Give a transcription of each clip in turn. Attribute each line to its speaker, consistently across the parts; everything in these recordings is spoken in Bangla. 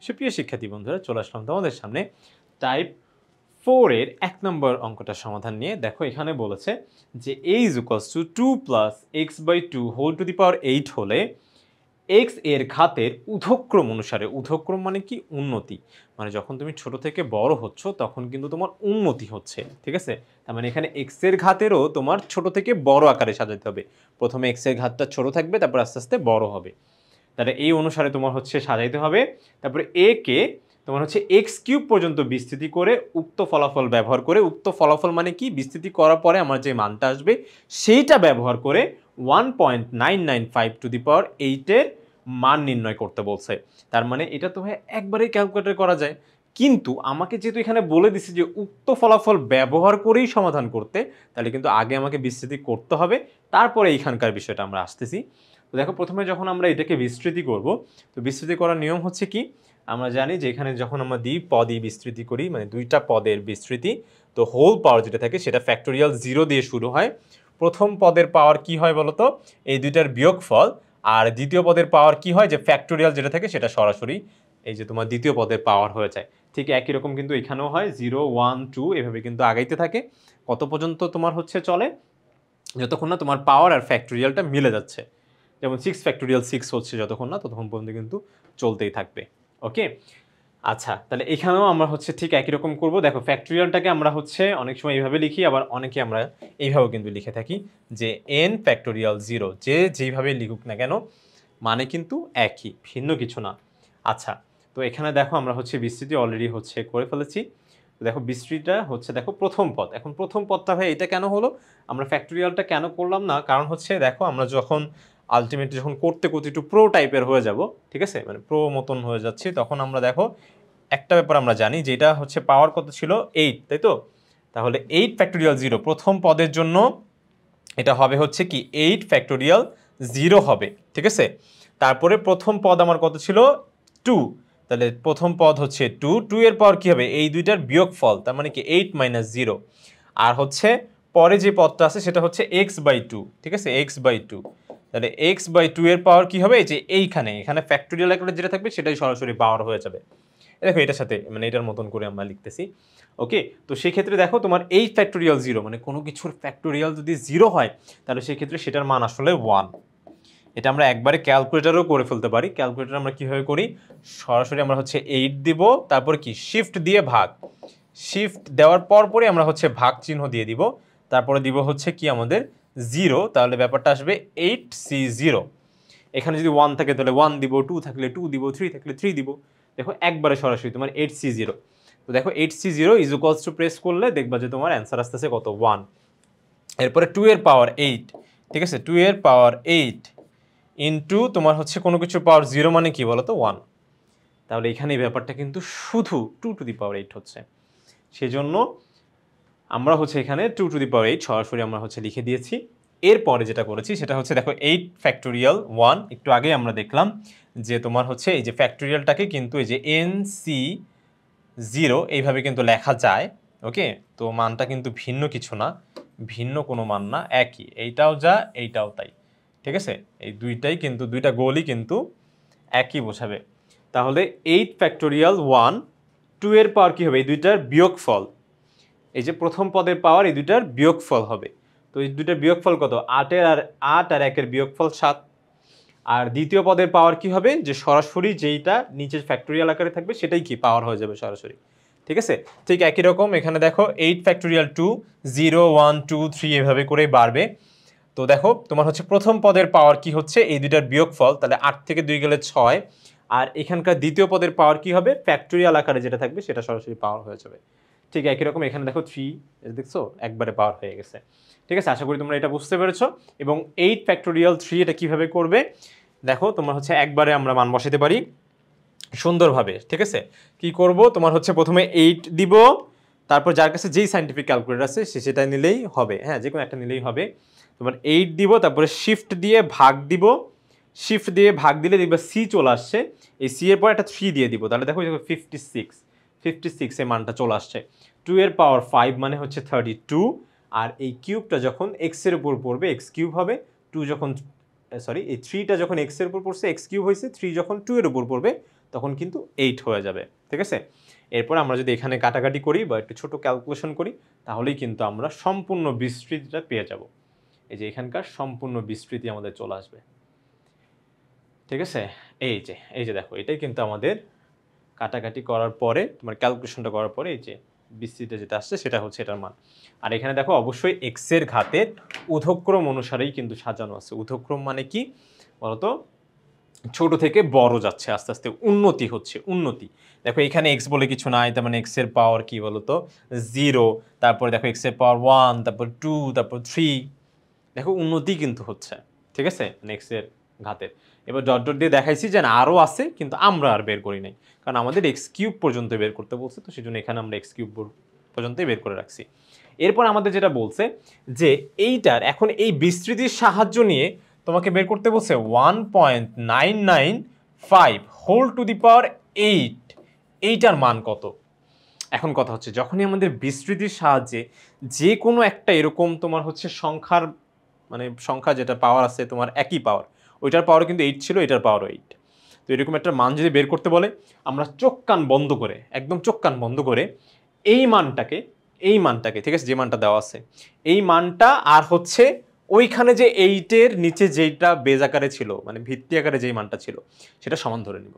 Speaker 1: সুপ্রিয় শিক্ষার্থী বন্ধুরা, চলে আসলাম তোমাদের সামনে টাইপ 4 এর 1 নম্বর অঙ্কটার সমাধান নিয়ে। দেখো এখানে বলেছে যে a is equals to 2 plus x by 2 whole to the power 8 হলে x এর ঘাতের ঊর্ধ্বক্রম অনুসারে, ঊর্ধ্বক্রম মানে কি? উন্নতি। মানে যখন তুমি ছোট থেকে বড় হচ্ছ তখন কিন্তু তোমার উন্নতি হচ্ছে, ঠিক আছে? তার মানে এখানে x এর ঘাতেরও তোমার ছোট থেকে বড় আকারে সাজাতে হবে। প্রথমে x এর ঘাতটা ছোট থাকবে, তারপর আস্তে আস্তে বড় হবে। তাহলে এই অনুসারে তোমার হচ্ছে সাজাইতে হবে। তারপরে এ কে তোমার হচ্ছে এক্স কিউব পর্যন্ত বিস্তৃতি করে উক্ত ফলাফল ব্যবহার করে, উক্ত ফলাফল মানে কি? বিস্তৃতি করার পরে আমার যে মানটা আসবে সেইটা ব্যবহার করে 1.995 টু দি পাওয়ার 8 এর মান নির্ণয় করতে বলছে। তার মানে এটা তো ভাই একবারেই ক্যালকুলেটর করা যায়, কিন্তু আমাকে যেহেতু এখানে বলে দিছে যে উক্ত ফলাফল ব্যবহার করেই সমাধান করতে, তাহলে কিন্তু আগে আমাকে বিস্তৃতি করতে হবে, তারপরে এইখানকার বিষয়টা আমরা আসতেছি। তো দেখো প্রথমে যখন আমরা এটাকে বিস্তৃতি করব, তো বিস্তৃতি করার নিয়ম হচ্ছে কি? আমরা জানি যে এখানে যখন আমরা পদই বিস্তৃতি করি, মানে দুইটা পদের বিস্তৃতি, তো হোল পাওয়ার যেটা থাকে সেটা ফ্যাক্টোরিয়াল 0 দিয়ে শুরু হয়। প্রথম পদের পাওয়ার কি হয় বলতো? এই দুইটার বিয়োগফল। আর দ্বিতীয় পদের পাওয়ার কি হয়? যে ফ্যাক্টোরিয়াল যেটা থাকে সেটা সরাসরি এই যে তোমার দ্বিতীয় পদের পাওয়ার হয়ে যায়। ঠিক একই রকম কিন্তু এখানেও হয়, 0 1 2 এভাবে কিন্তু আগাইতে থাকে। কত পর্যন্ত তোমার হচ্ছে চলে? যতক্ষণ না তোমার পাওয়ার আর ফ্যাক্টোরিয়ালটা মিলে যাচ্ছে। যেমন 6 ফ্যাক্টোরিয়াল 6 হচ্ছে যতক্ষণ না, ততক্ষণ পর্যন্ত কিন্তু চলতেই থাকবে। ওকে, আচ্ছা, তাহলে এখানেও আমরা হচ্ছে ঠিক একই রকম করব। দেখো ফ্যাক্টোরিয়ালটাকে আমরা হচ্ছে অনেক সময় এইভাবে লিখি, আবার অনেকে আমরা এইভাবেও কিন্তু লিখে থাকি যে n ফ্যাক্টোরিয়াল 0। যে যেইভাবে লিখুক না কেন মানে কিন্তু একই, ভিন্ন কিছু না। আচ্ছা, তো এখানে দেখো আমরা হচ্ছে বিস্তৃতি অলরেডি হচ্ছে করে ফেলেছি। দেখো বিস্তৃতিটা হচ্ছে দেখো প্রথম পদ। এখন প্রথম পদটা ভাই এটা কেন হলো? আমরা ফ্যাক্টোরিয়ালটা কেন করলাম না? কারণ হচ্ছে দেখো আমরা যখন আলটিমেটলি যখন করতে করতে একটু প্রো টাইপের হয়ে যাব, ঠিক আছে, মানে প্রো মতন হয়ে যাচ্ছি, তখন আমরা দেখো একটা ব্যাপার আমরা জানি যে এটা হচ্ছে পাওয়ার কত ছিল? 8, তাই তো? তাহলে 8 ফ্যাক্টোরিয়াল 0 প্রথম পদের জন্য এটা হবে হচ্ছে কি 8 ফ্যাক্টোরিয়াল 0 হবে, ঠিক আছে? তারপরে প্রথম পদ আমার কত ছিল? 2। তাহলে প্রথম পদ হচ্ছে 2, 2 এর পাওয়ার কি হবে? এই দুইটার বিয়োগফল, তার মানে কি 8 মাইনাস 0। আর হচ্ছে পরে যে পদটা আছে সেটা হচ্ছে x বাই 2, ঠিক আছে, x বাই 2। তাহলে x বাই 2 এর পাওয়ার কি হবে? যে এখানে ফ্যাক্টোরিয়াল আকারে যেটা থাকবে সেটাই সরাসরি পাওয়ার হয়ে যাবে। দেখো এটার সাথে মানে এটার মতন করে আমরা লিখতেছি। ওকে, তো সেই ক্ষেত্রে দেখো তোমার এই ফ্যাক্টোরিয়াল 0 মানে কোনো কিছুর ফ্যাক্টোরিয়াল যদি 0 হয় তাহলে সেই ক্ষেত্রে সেটার মান আসলে 1। এটা আমরা একবারে ক্যালকুলেটরও করে ফেলতে পারি। ক্যালকুলেটর আমরা কিভাবে করি? সরাসরি আমরা হচ্ছে 8 দিব, তারপর কি শিফট দিয়ে ভাগ, শিফট দেওয়ার পরই আমরা হচ্ছে ভাগ চিহ্ন দিয়ে দিব, তারপরে দিব হচ্ছে কি আমাদের 0, তাহলে ব্যাপারটা আসবে 8c0। এখানে যদি 1 থাকে তাহলে 1 দিব, 2 থাকলে 2 দিব, 3 থাকলে 3 দিব। দেখো একবারে সরাসরি তোমার 8c0। তো দেখো 8c0 is equals to press করলে দেখবা যে তোমার অ্যান্সার আসতেছে কত? 1। এরপরে 2 এর পাওয়ার 8, ঠিক আছে, 2 এর পাওয়ার 8 ইনটু তোমার হচ্ছে কোনো কিছুর পাওয়ার 0 মানে কি বলো তো? 1। তাহলে এখানে এই ব্যাপারটা কিন্তু শুধু 2 টু দি পাওয়ার 8 হচ্ছে। সেজন্য আমরা হচ্ছে এখানে 2 টু দি পাওয়ার 8 সরাসরি আমরা হচ্ছে লিখে দিয়েছি। এরপরে যেটা করেছি সেটা হচ্ছে দেখো 8 ফ্যাক্টোরিয়াল 1, একটু আগে আমরা দেখলাম যে তোমার হচ্ছে এই যে ফ্যাক্টোরিয়ালটাকে কিন্তু এই যে NC0 এইভাবে কিন্তু লেখা যায়। ওকে, তো মানটা কিন্তু ভিন্ন কিছু না, ভিন্ন কোনো মান না, একই। এইটাও যা এইটাও তাই, ঠিক আছে? এই দুইটাই কিন্তু দুইটা গোলই কিন্তু একই বোঝাবে। তাহলে 8 ফ্যাক্টোরিয়াল 1, 2 এর পাওয়ার কি হবে? এই দুইটার বিয়োগফল। এই যে প্রথম পদের পাওয়ার এই দুইটার বিয়োগফল হবে। তো এই দুইটার বিয়োগফল কত? 8 আর 1 এর বিয়োগফল 7। আর দ্বিতীয় পদের পাওয়ার কি হবে? যে সরাসরি যেইটা নিচের ফ্যাক্টোরিয়াল আকারে থাকবে সেটাই কি পাওয়ার হয়ে যাবে সরাসরি, ঠিক আছে? ঠিক একই রকম এখানে দেখো 8 ফ্যাক্টোরিয়াল 2, 0 1 2 3 এভাবে করেই বাড়বে। তো দেখো তোমার হচ্ছে প্রথম পদের পাওয়ার কি হচ্ছে? এই দুইটার বিয়োগফল, তাহলে 8 থেকে 2 গেলে 6। আর এখানকার দ্বিতীয় পদের পাওয়ার কি হবে? ফ্যাক্টোরিয়াল আকারে যেটা থাকবে সেটা সরাসরি পাওয়ার হয়ে যাবে। ঠিক একই রকম এখানে দেখো 3, দেখছো একবারে পাওয়ার হয়ে গেছে, ঠিক আছে? আশা করি তোমরা এটা বুঝতে পেরেছো। এবং 8 ফ্যাক্টোরিয়াল 3 এটা কিভাবে করবে? দেখো তোমার হচ্ছে একবারে আমরা মান বসাতে পারি সুন্দরভাবে, ঠিক আছে? কি করব? তোমার হচ্ছে প্রথমে 8 দিব, তারপর যার কাছে যেই সায়েন্টিফিক ক্যালকুলেটর আছে সে সেটা নিলেই হবে। হ্যাঁ, যে কোনো একটা নিলেই হবে। তোমার 8 দিব, তারপরে শিফট দিয়ে ভাগ দিব, শিফট দিয়ে ভাগ দিলে দেখবে সি চলে আসছে। এই সি এর পর একটা 3 দিয়ে দিব, তাহলে দেখো 56 এর মানটা চলে আসছে। 2 এর পাওয়ার 5 মানে হচ্ছে 32। আর এই কিউবটা যখন এক্স এর উপর পড়বে এক্স কিউব হবে। 2 যখন এই 3টা যখন এক্স এর উপর পড়ছে এক্স কিউব হয়েছে, 3 যখন 2 এর উপর পড়বে তখন কিন্তু 8 হয়ে যাবে, ঠিক আছে। এরপর আমরা যদি এখানে কাটাকাটি করি বা একটু ছোট ক্যালকুলেশন করি তাহলেই কিন্তু আমরা সম্পূর্ণ বিস্তৃতিটা পেয়ে যাব। এই যে এখানকার সম্পূর্ণ বিস্তৃতি আমাদের চলে আসবে, ঠিক আছে। এই যে দেখো এটাই কিন্তু আমাদের কাটাকাটি করার পরে তোমার ক্যালকুলেশনটা করার পরে এই যে বিস্তৃতি যেটা আসছে সেটা হচ্ছে এটার মান। আর এখানে দেখো অবশ্যই এক্স এর ঘাতের ঊর্ধ্বক্রম অনুসারেই কিন্তু সাজানো আছে। ঊর্ধ্বক্রম মানে কি বলতো, ছোট থেকে বড় যাচ্ছে, আস্তে আস্তে উন্নতি হচ্ছে, উন্নতি। দেখো এখানে এক্স বলে কিছু নাই, তার মানে এক্স এর পাওয়ার কি বলতো 0, তারপর দেখো এক্স এর পাওয়ার 1, তারপর 2, তারপর 3, দেখো উন্নতি কিন্তু হচ্ছে, ঠিক আছে, এক্স এর ঘাতের। এবার ডট ডট দিয়ে দেখাইছি যে না আরও আছে, কিন্তু আমরা আর বের করি নাই, কারণ আমাদের এক্স কিউব পর্যন্ত বের করতে বলছে, তো সেই জন্য এখানে আমরা এক্স কিউব পর্যন্তই বের করে রাখছি। এরপর আমাদের যেটা বলছে যে এইটার এখন এই বিস্তৃতির সাহায্য নিয়ে তোমাকে বের করতে বলছে 1.995 হোল টু দি পাওয়ার 8, এইটার মান কত। এখন কথা হচ্ছে যখনই আমাদের বিস্তৃতির সাহায্যে যে কোনো একটা এরকম তোমার হচ্ছে সংখ্যার মানে সংখ্যা যেটা পাওয়ার আছে তোমার একই পাওয়ার, ওইটার পাওয়ার কিন্তু 8 ছিল, এটার পাওয়ারও 8, তো এরকম একটা মান যদি বের করতে বলে আমরা চোখ কান বন্ধ করে, একদম চোখ কান বন্ধ করে এই মানটাকে ঠিক আছে, যে মানটা দেওয়া আছে এই মানটা আর হচ্ছে ওইখানে যে 8-এর নিচে যেইটা বেজ আকারে ছিল মানে ভিত্তি আকারে যেই মানটা ছিল সেটা সমান ধরে নিব,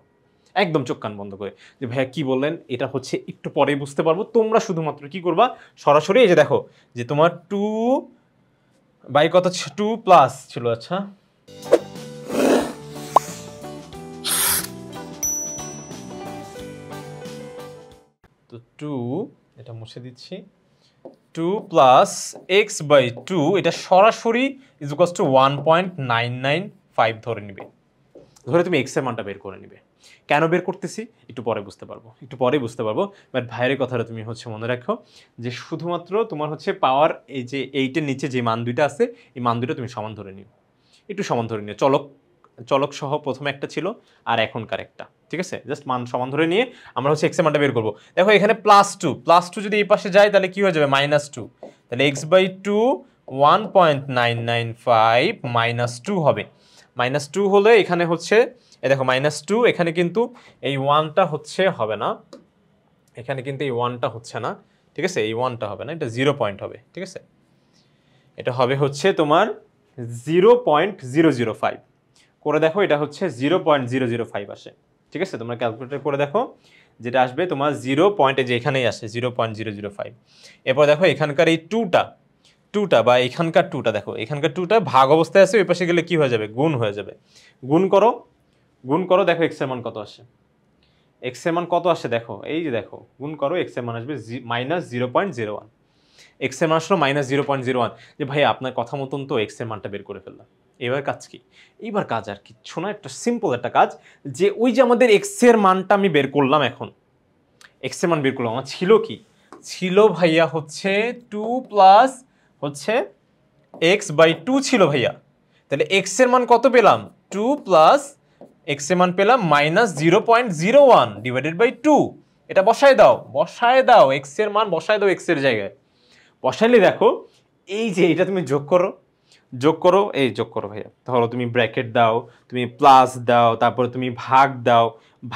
Speaker 1: একদম চোখ কান বন্ধ করে। যে ভাইয়া কি বললেন এটা হচ্ছে একটু পরেই বুঝতে পারবো, তোমরা শুধুমাত্র কি করবা সরাসরি এই যে দেখো যে তোমার 2 বাই কত 2 প্লাস ছিল, আচ্ছা তো 2 এটা মুছে দিচ্ছি, 2 প্লাস এক্স বাই 2 এটা সরাসরি ইজ ইকুয়ালস টু 1.995 ধরে নিবে, ধরে তুমি এক্স এর মানটা বের করে নিবে। কেন বের করতেছি একটু পরে বুঝতে পারবো, একটু পরে বুঝতে পারবো, বাট ভাইয়ের কথাটা তুমি হচ্ছে মনে রাখো যে শুধুমাত্র তোমার হচ্ছে পাওয়ার এই যে 8-এর নিচে যে মান দুইটা আছে এই মান দুইটা তুমি সমান ধরে নিও, একটু সমান ধরে নিও। চলক সহ প্রথমে একটা ছিল আর এখনকার একটা, ঠিক আছে, জাস্ট মান সমান ধরে নিয়ে আমরা হচ্ছে এক্স এর মানটা বের করবো। দেখো এখানে +2 যদি এই পাশে যায় তাহলে কি হয়ে যাবে -2, তাহলে এক্স বাই 2 1.995 -2 হবে। -2 হলে এখানে হচ্ছে এই দেখো -2, এখানে কিন্তু এই 1টা হচ্ছে হবে না, এখানে কিন্তু এই 1টা হচ্ছে না, ঠিক আছে, এই 1টা হবে না, এটা 0 পয়েন্ট হবে, ঠিক আছে, এটা হবে হচ্ছে তোমার 0.005 করে দেখো, এটা হচ্ছে 0.005 আসে, ঠিক আছে, তোমরা ক্যালকুলেটর করে দেখো যেটা আসবে তোমার 0 পয়েন্টে যে এখানেই আসে 0.005। এরপর দেখো এখানকার এই 2টা বা এখানকার 2টা দেখো, এখানকার 2টা ভাগ অবস্থায় আছে, ওই পাশে গেলে কি হয়ে যাবে গুণ হয়ে যাবে, গুণ করো দেখো এক্স এর মান কত আসে, এক্স এর মান কত আসে দেখো, এই যে দেখো গুণ করো এক্স এর মান আসবে -0.01, এক্স এর মান আসলো -0.01। যে ভাই আপনার কথা মতন তো এক্স এর মানটা বের করে ফেললাম, এবার কাজ কি, এইবার কাজ আর কিচ্ছু না, একটা সিম্পল একটা কাজ, যে ওই যে আমাদের এক্স এর মানটা আমি বের করলাম, এখন এক্স এর মান বের করলাম, আমার ছিল কি ছিল ভাইয়া হচ্ছে 2 প্লাস হচ্ছে এক্স বাই 2 ছিল ভাইয়া, তাহলে এক্স এর মান কত পেলাম 2 প্লাস এক্স এর মান পেলাম -0.01 ডিভাইডেড বাই 2, এটা বসায় দাও এক্স এর মান বসায় দাও এক্স এর জায়গায়, বসাইলে দেখো এই যে এটা তুমি যোগ করো এই যোগ করো ভাইয়া, ধরো তুমি ব্র্যাকেট দাও, তুমি প্লাস দাও, তারপরে তুমি ভাগ দাও,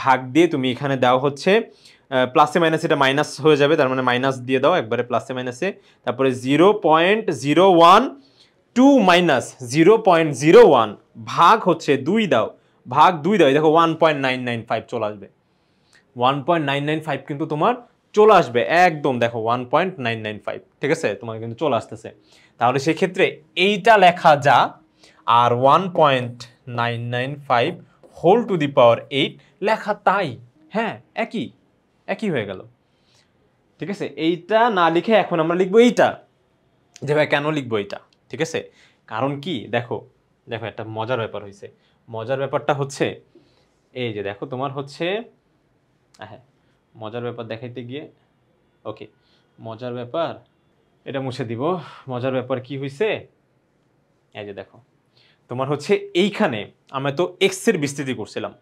Speaker 1: ভাগ দিয়ে তুমি এখানে দাও হচ্ছে প্লাসে মাইনাসে এটা মাইনাস হয়ে যাবে, তার মানে মাইনাস দিয়ে দাও একবারে প্লাসে মাইনাসে, তারপরে 0.012 মাইনাস 0.01 ভাগ হচ্ছে 2 দাও, দেখো 1.995 চলে আসবে, 1.995 কিন্তু তোমার চলে আসবে একদম, দেখো 1.995, ঠিক আছে, তোমার কিন্তু চলে আসতেছে। তাহলে সেক্ষেত্রে এইটা লেখা যা আর 1.995 হোল টু দি পাওয়ার 8 লেখা তাই, হ্যাঁ একই হয়ে গেল, ঠিক আছে। এইটা না লিখে এখন আমরা লিখবো এইটা, যে ভাই কেন লিখবো এইটা, ঠিক আছে, কারণ কি দেখো একটা মজার ব্যাপার হয়েছে, মজার ব্যাপারটা হচ্ছে এই যে দেখো তোমার হচ্ছে হ্যাঁ মজার ব্যাপার দেখাইতে গিয়ে ওকে মজার ব্যাপার এটা মুছে দিব, মজার ব্যাপার কি হয়েছে এই যে দেখো তোমার হচ্ছে এইখানে আমরা তো এক্স এর বিস্তৃতি করছিলাম,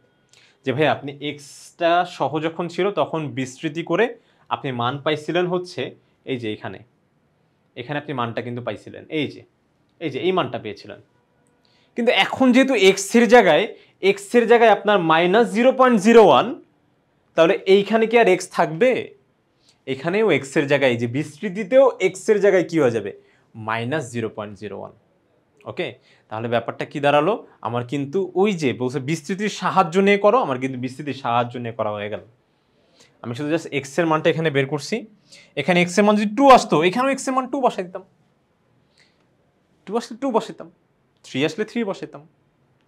Speaker 1: যে ভাই আপনি এক্সটা সহ যখন ছিল তখন বিস্তৃতি করে আপনি মান পাইছিলেন হচ্ছে এই যে এখানে আপনি মানটা কিন্তু পাইছিলেন, এই যে এই মানটা পেয়েছিলেন, কিন্তু এখন যেহেতু এক্স এর জায়গায় আপনার -0.01 তাহলে এইখানে কি আর এক্স থাকবে? এখানেও এক্স এর জায়গায়, এই যে বিস্তৃতিতেও এক্স এর জায়গায় কি হয়ে যাবে? -0.01। ওকে, তাহলে ব্যাপারটা কি দাঁড়ালো? আমার কিন্তু ওই যে বলছে বিস্তৃতির সাহায্য নিয়ে করো, আমার কিন্তু বিস্তৃতির সাহায্য নিয়ে করা হয়ে গেল। আমি শুধু জাস্ট এক্স এর মানটা এখানে বের করছি। এখানে এক্স এর মান যদি 2 আসতো, এখানেও এক্স এর মান 2 বসাই দিতাম। 2 আসলে 2 বসাইতাম, 3 আসলে 3 বসাইতাম।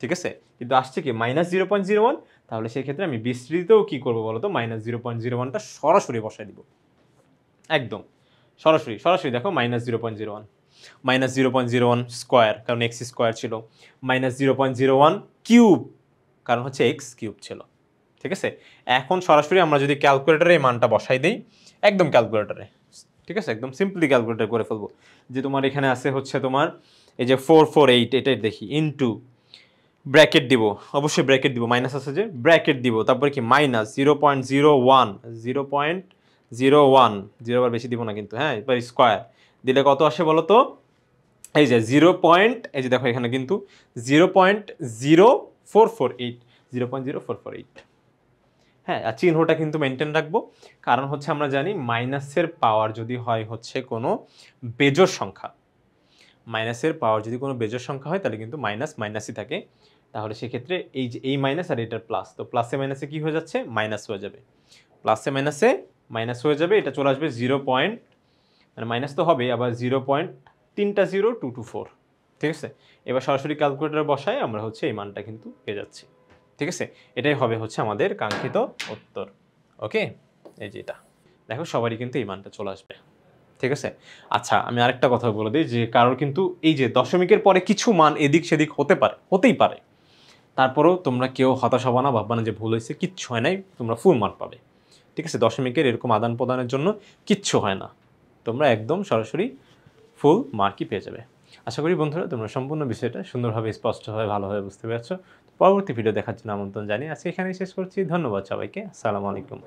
Speaker 1: ঠিক আছে, কিন্তু আসছে কি -0.01। তাহলে সেই ক্ষেত্রে আমি বিস্তৃতিতেও কি করবো বলতো? -0.01টা সরাসরি বসাই দিব, একদম সরাসরি। সরাসরি দেখো -0.01, -0.01 স্কোয়ার, কারণ এক্স স্কোয়ার ছিল, -0.01 কিউব, কারণ হচ্ছে এক্স কিউব ছিল। ঠিক আছে, এখন সরাসরি আমরা যদি ক্যালকুলেটারে এই মানটা বসাই দিই, একদম ক্যালকুলেটারে, ঠিক আছে, একদম সিম্পলি ক্যালকুলেটার করে ফেলবো। যে তোমার এখানে আছে হচ্ছে তোমার এই যে 448, এটাই দেখি, ইনটু ব্র্যাকেট দিব, অবশ্যই ব্র্যাকেট দিব, মাইনাস আছে যে ব্র্যাকেট দিব, তারপরে কি -0.01, 0.01, 0 বার বেশি দিব না কিন্তু, হ্যাঁ, এবার স্কোয়ার দিলে কত আসে বলো তো? এই যে 0. এই যে দেখো এখানে কিন্তু 0.0448, 0.0448। হ্যাঁ, আর চিহ্নটা কিন্তু মেনটেন রাখবো, কারণ হচ্ছে আমরা জানি মাইনাসের পাওয়ার যদি হয় হচ্ছে কোনো বেজোড় সংখ্যা, মাইনাসের পাওয়ার যদি কোনো বেজোড় সংখ্যা হয় তাহলে কিন্তু মাইনাস মাইনাসই থাকে। তাহলে সেক্ষেত্রে এই যে এই মাইনাস আর এটার প্লাস, তো প্লাসে মাইনাসে কি হয়ে যাচ্ছে? মাইনাস হয়ে যাবে, প্লাসে মাইনাসে মাইনাস হয়ে যাবে, এটা চলে আসবে 0. মানে মাইনাস তো হবে, আবার 0.3224। ঠিক আছে, এবার সরাসরি ক্যালকুলেটর বসায় আমরা হচ্ছে এই মানটা কিন্তু পেয়ে যাচ্ছি। ঠিক আছে, এটাই হবে হচ্ছে আমাদের কাঙ্ক্ষিত উত্তর। ওকে, এই যে এটা দেখো সবারই কিন্তু এই মানটা চলে আসবে। ঠিক আছে, আচ্ছা আমি আরেকটা কথা বলে দিই, যে কারোর কিন্তু এই যে দশমিকের পরে কিছু মান এদিক সেদিক হতে পারে, হতেই পারে, তারপরেও তোমরা কেউ হতাশ হবা না, ভাববা না যে ভুল হয়েছে, কিচ্ছু হয় নাই, তোমরা ফুল মার্ক পাবে। ঠিক আছে, দশমিকের এরকম আদান প্রদানের জন্য কিচ্ছু হয় না, তোমরা একদম সরাসরি ফুল মার্কই পেয়ে যাবে। আশা করি বন্ধুরা তোমরা সম্পূর্ণ বিষয়টা সুন্দরভাবে, স্পষ্টভাবে, ভালোভাবে বুঝতে পেরেছো। পরবর্তী ভিডিও দেখার জন্য আমন্ত্রণ জানিয়ে আজকে এখানেই শেষ করছি। ধন্যবাদ সবাইকে, আসসালামু আলাইকুম।